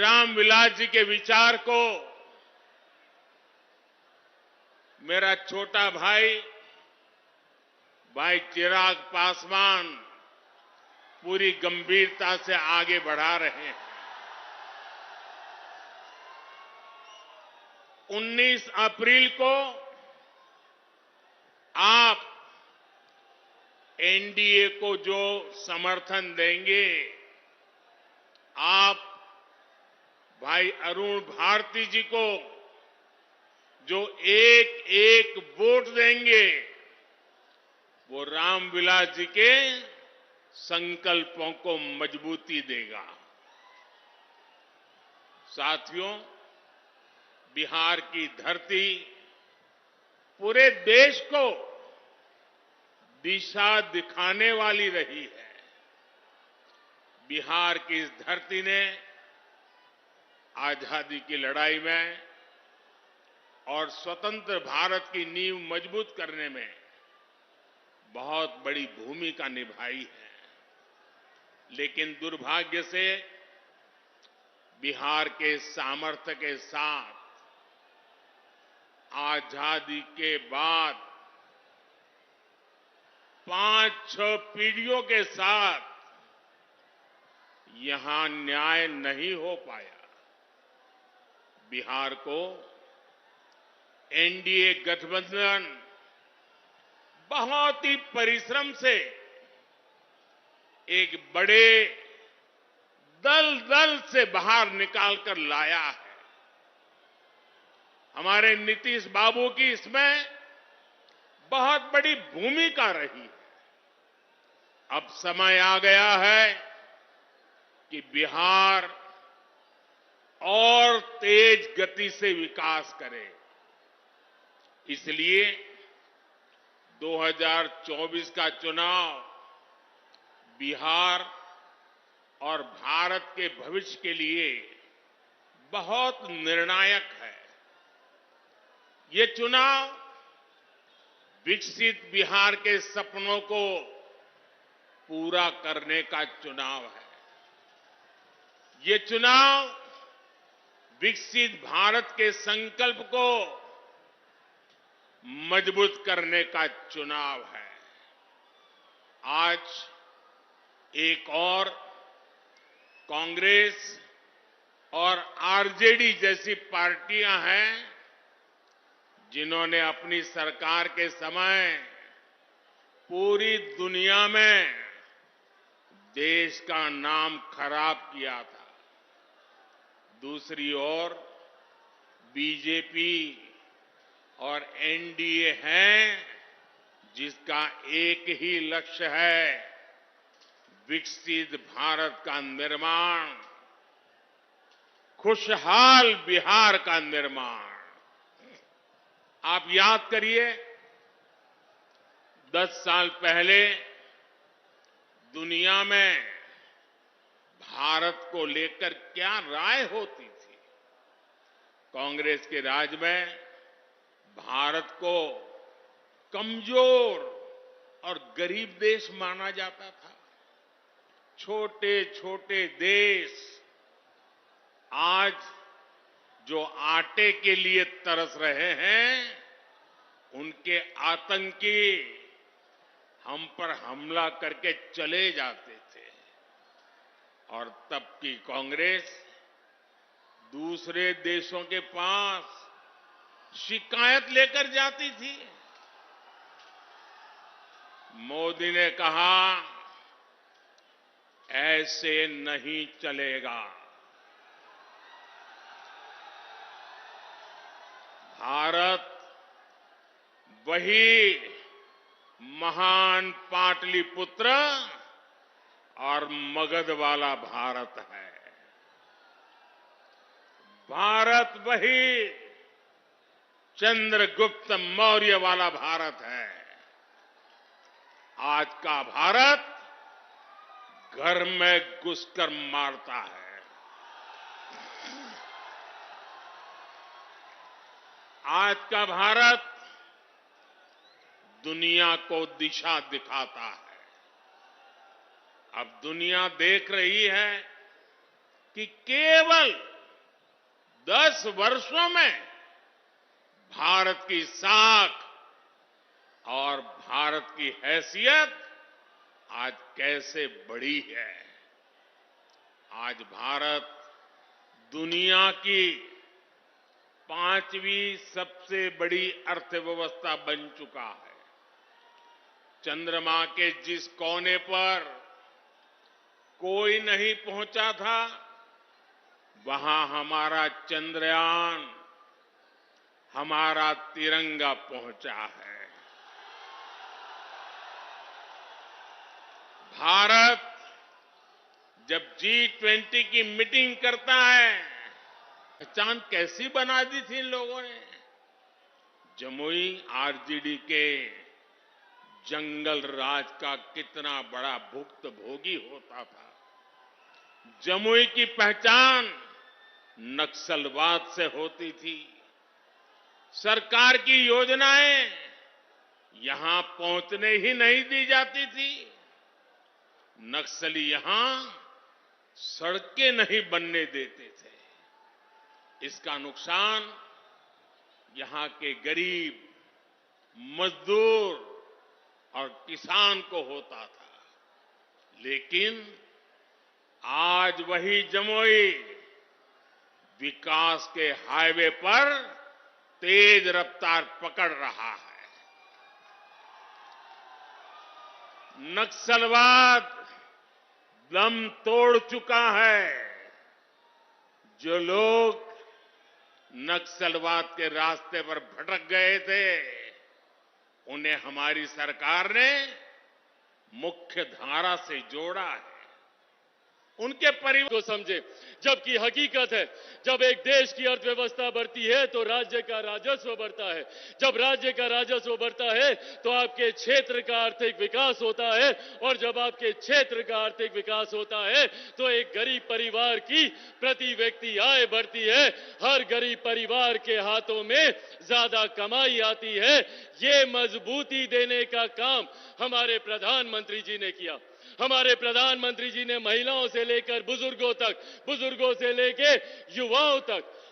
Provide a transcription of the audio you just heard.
रामविलास जी के विचार को मेरा छोटा भाई चिराग पासवान पूरी गंभीरता से आगे बढ़ा रहे हैं। 19 अप्रैल को आप एनडीए को जो समर्थन देंगे, आप भाई अरुण भारती जी को जो एक एक वोट देंगे, वो रामविलास जी के संकल्पों को मजबूती देगा। साथियों, बिहार की धरती पूरे देश को दिशा दिखाने वाली रही है। बिहार की इस धरती ने आजादी की लड़ाई में और स्वतंत्र भारत की नींव मजबूत करने में बहुत बड़ी भूमिका निभाई है। लेकिन दुर्भाग्य से बिहार के सामर्थ्य के साथ आजादी के बाद 5-6 पीढ़ियों के साथ यहां न्याय नहीं हो पाया। बिहार को एनडीए गठबंधन बहुत ही परिश्रम से एक बड़े दल से बाहर निकालकर लाया है। हमारे नीतीश बाबू की इसमें बहुत बड़ी भूमिका रही है। अब समय आ गया है कि बिहार और तेज गति से विकास करे। इसलिए 2024 का चुनाव बिहार और भारत के भविष्य के लिए बहुत निर्णायक है। ये चुनाव विकसित बिहार के सपनों को पूरा करने का चुनाव है। ये चुनाव विकसित भारत के संकल्प को मजबूत करने का चुनाव है। आज एक और कांग्रेस और आरजेडी जैसी पार्टियां हैं जिन्होंने अपनी सरकार के समय पूरी दुनिया में देश का नाम खराब किया था। दूसरी ओर बीजेपी और एनडीए है जिसका एक ही लक्ष्य है, विकसित भारत का निर्माण, खुशहाल बिहार का निर्माण। आप याद करिए, 10 साल पहले दुनिया में भारत को लेकर क्या राय होती थी। कांग्रेस के राज में भारत को कमजोर और गरीब देश माना जाता था। छोटे छोटे देश आज जो आटे के लिए तरस रहे हैं, उनके आतंकी हम पर हमला करके चले जाते थे। और तब की कांग्रेस दूसरे देशों के पास शिकायत लेकर जाती थी। मोदी ने कहा, ऐसे नहीं चलेगा। भारत वही महान पाटलिपुत्र और मगध वाला भारत है। भारत वही चंद्रगुप्त मौर्य वाला भारत है। आज का भारत घर में घुसकर मारता है। आज का भारत दुनिया को दिशा दिखाता है। अब दुनिया देख रही है कि केवल 10 वर्षों में भारत की साख और भारत की हैसियत आज कैसे बढ़ी है। आज भारत दुनिया की 5वीं सबसे बड़ी अर्थव्यवस्था बन चुका है। चंद्रमा के जिस कोने पर कोई नहीं पहुंचा था, वहां हमारा चंद्रयान, हमारा तिरंगा पहुंचा है। भारत जब G20 की मीटिंग करता है, पहचान कैसी बना दी थी इन लोगों ने। जमुई आरजेडी के जंगल राज का कितना बड़ा भुक्तभोगी होता था। जमुई की पहचान नक्सलवाद से होती थी। सरकार की योजनाएं यहां पहुंचने ही नहीं दी जाती थी। नक्सली यहां सड़कें नहीं बनने देते थे। इसका नुकसान यहां के गरीब, मजदूर और किसान को होता था। लेकिन आज वही जमुई विकास के हाईवे पर तेज रफ्तार पकड़ रहा है। नक्सलवाद दम तोड़ चुका है। जो लोग नक्सलवाद के रास्ते पर भटक गए थे, उन्हें हमारी सरकार ने मुख्य धारा से जोड़ा है। उनके परिवार को समझे, जबकि हकीकत है जब एक देश की अर्थव्यवस्था बढ़ती है तो राज्य का राजस्व बढ़ता है। जब राज्य का राजस्व बढ़ता है तो आपके क्षेत्र का आर्थिक विकास होता है, और जब आपके क्षेत्र का आर्थिक विकास होता है तो एक गरीब परिवार की प्रति व्यक्ति आय बढ़ती है। हर गरीब परिवार के हाथों में ज्यादा कमाई आती है। ये मजबूती देने का काम हमारे प्रधानमंत्री जी ने किया। हमारे प्रधानमंत्री जी ने महिलाओं से लेकर बुजुर्गों तक, बुजुर्गों से लेकर युवाओं तक